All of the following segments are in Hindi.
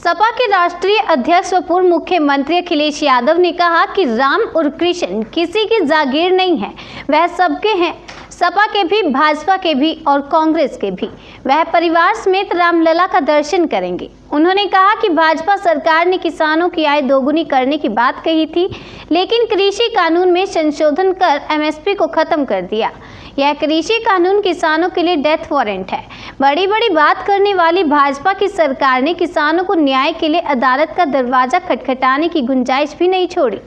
सपा के राष्ट्रीय अध्यक्ष व पूर्व मुख्यमंत्री अखिलेश यादव ने कहा कि राम और कृष्ण किसी की जागीर नहीं है, वह सबके हैं, सपा के भी, भाजपा के भी और कांग्रेस के भी। वह परिवार समेत रामलला का दर्शन करेंगे। उन्होंने कहा कि भाजपा सरकार ने किसानों की आय दोगुनी करने की बात कही थी, लेकिन कृषि कानून में संशोधन कर एमएसपी को खत्म कर दिया। यह कृषि कानून किसानों के लिए डेथ वारंट है। बड़ी बड़ी बात करने वाली भाजपा की सरकार ने किसानों को न्याय के लिए अदालत का दरवाजा खटखटाने की गुंजाइश भी नहीं छोड़ी।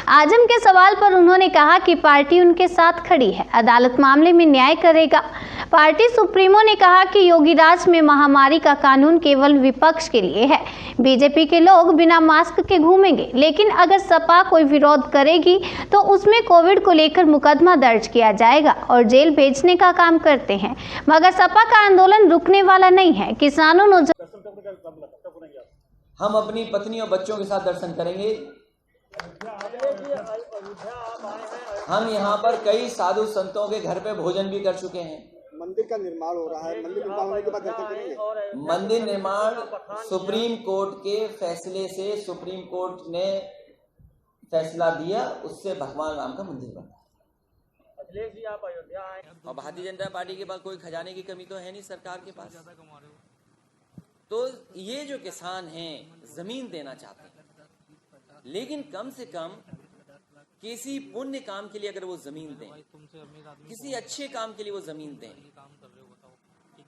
आजम के सवाल पर उन्होंने कहा कि पार्टी उनके साथ खड़ी है, अदालत मामले में न्याय करेगा। पार्टी सुप्रीमो ने कहा कि योगी राज में महामारी का कानून केवल विपक्ष के लिए है। बीजेपी के लोग बिना मास्क के घूमेंगे, लेकिन अगर सपा कोई विरोध करेगी तो उसमें कोविड को लेकर मुकदमा दर्ज किया जाएगा और जेल भेजने का काम करते हैं। मगर सपा का आंदोलन रुकने वाला नहीं है। किसानों हम अपनी पत्नी और बच्चों के साथ दर्शन करेंगे। हम यहाँ पर कई साधु संतों के घर पे भोजन भी कर चुके हैं। मंदिर का निर्माण हो रहा है, मंदिर निर्माण होने के बाद दर्शन करेंगे। मंदिर निर्माण सुप्रीम कोर्ट के फैसले से, सुप्रीम कोर्ट ने फैसला दिया, उससे भगवान राम का मंदिर बना। और भारतीय जनता पार्टी के पास कोई खजाने की कमी तो है नहीं सरकार के पास। तो ये जो किसान हैं जमीन देना चाहते हैं, लेकिन कम से कम किसी पुण्य काम के लिए अगर वो जमीन दें, किसी अच्छे काम के लिए वो जमीन दें,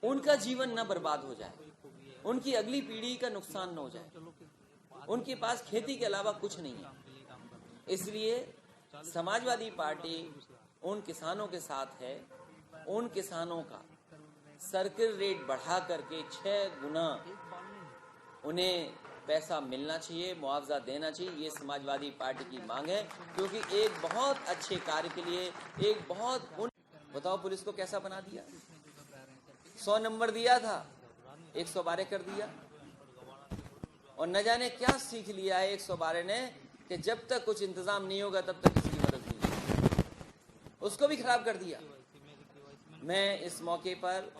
उनका जीवन न बर्बाद हो जाए, उनकी अगली पीढ़ी का नुकसान न हो जाए। उनके पास खेती के अलावा कुछ नहीं है। इसलिए समाजवादी पार्टी उन किसानों के साथ है। उन किसानों का सर्किल रेट बढ़ा करके 6 गुना उन्हें पैसा मिलना चाहिए, मुआवजा देना चाहिए। ये समाजवादी पार्टी की मांग है, क्योंकि एक बहुत अच्छे कार्य के लिए एक बहुत बताओ पुलिस को कैसा बना दिया। 100 नंबर दिया था, 112 कर दिया। और न जाने क्या सीख लिया है 112 ने कि जब तक कुछ इंतजाम नहीं होगा तब तक किसी की मदद नहीं होगी। उसको भी खराब कर दिया। मैं इस मौके पर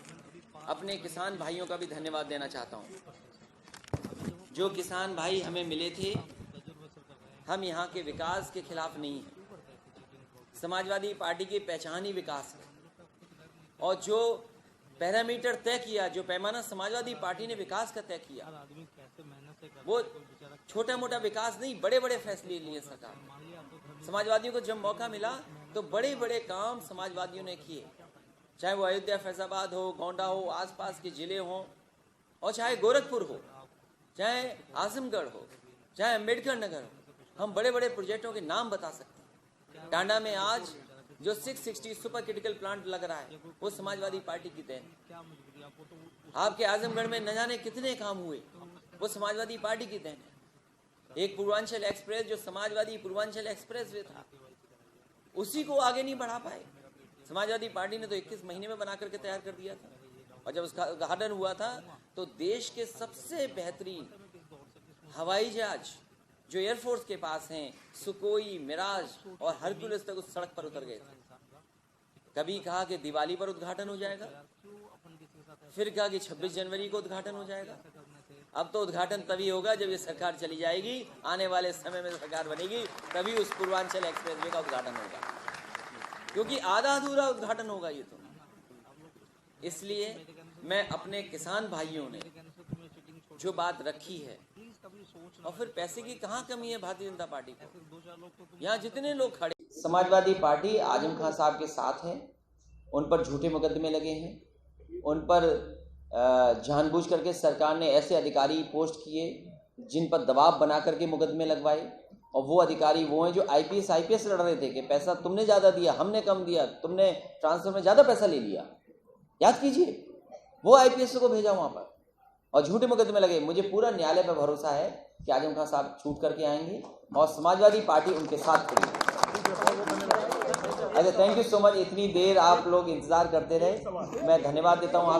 अपने किसान भाइयों का भी धन्यवाद देना चाहता हूँ। जो किसान भाई हमें मिले थे, हम यहाँ के विकास के खिलाफ नहीं हैं। समाजवादी पार्टी की पहचान ही विकास है। और जो पैरामीटर तय किया, जो पैमाना समाजवादी पार्टी ने विकास का तय किया, वो छोटा मोटा विकास नहीं, बड़े बड़े फैसले लिए सरकार। समाजवादियों को जब मौका मिला तो बड़े बड़े काम समाजवादियों ने किए, चाहे वो अयोध्या, फैजाबाद हो, गोंडा हो, आसपास के जिले हों, और चाहे गोरखपुर हो, चाहे आजमगढ़ हो, चाहे अम्बेडकर नगर हो। हम बड़े बड़े प्रोजेक्टों के नाम बता सकते हैं। टांडा में आज जो 660 सुपर क्रिटिकल प्लांट लग रहा है, वो समाजवादी पार्टी की देन। आपके आजमगढ़ में न जाने कितने काम हुए, वो समाजवादी पार्टी की देन है। एक पूर्वांचल एक्सप्रेस, जो समाजवादी पूर्वांचल एक्सप्रेस वे था, उसी को आगे नहीं बढ़ा पाए। समाजवादी पार्टी ने तो 21 महीने में बना करके तैयार कर दिया था। और जब उसका उद्घाटन हुआ था तो देश के सबसे बेहतरीन हवाई जहाज जो एयरफोर्स के पास हैं, सुकोई, मिराज और हरक्यूलिस तक उस सड़क पर उतर गए थे। कभी कहा कि दिवाली पर उद्घाटन हो जाएगा, फिर कहा कि 26 जनवरी को उद्घाटन हो जाएगा। अब तो उद्घाटन तभी होगा जब ये सरकार चली जाएगी। आने वाले समय में सरकार बनेगी, तभी उस पूर्वांचल एक्सप्रेसवे का उद्घाटन होगा, क्योंकि आधा अधूरा उद्घाटन होगा ये तो। इसलिए मैं अपने किसान भाइयों ने जो बात रखी है, और फिर पैसे की कहाँ कमी है भारतीय जनता पार्टी को, यहाँ जितने लोग खड़े। समाजवादी पार्टी आजम खान साहब के साथ है। उन पर झूठे मुकदमे लगे हैं। उन पर जानबूझ करके सरकार ने ऐसे अधिकारी पोस्ट किए जिन पर दबाव बना करके मुकदमे लगवाए। और वो अधिकारी वो हैं जो आईपीएस लड़ रहे थे कि पैसा तुमने ज़्यादा दिया, हमने कम दिया, तुमने ट्रांसफर में ज़्यादा पैसा ले लिया। याद कीजिए, वो आईपीएस को भेजा वहाँ पर और झूठे मुकदमे लगे। मुझे पूरा न्यायालय पर भरोसा है कि आजम खान साहब छूट करके आएंगे और समाजवादी पार्टी उनके साथ खड़ी है। अच्छा, थैंक यू सो मच। इतनी देर आप लोग इंतजार करते रहे, मैं धन्यवाद देता हूँ आप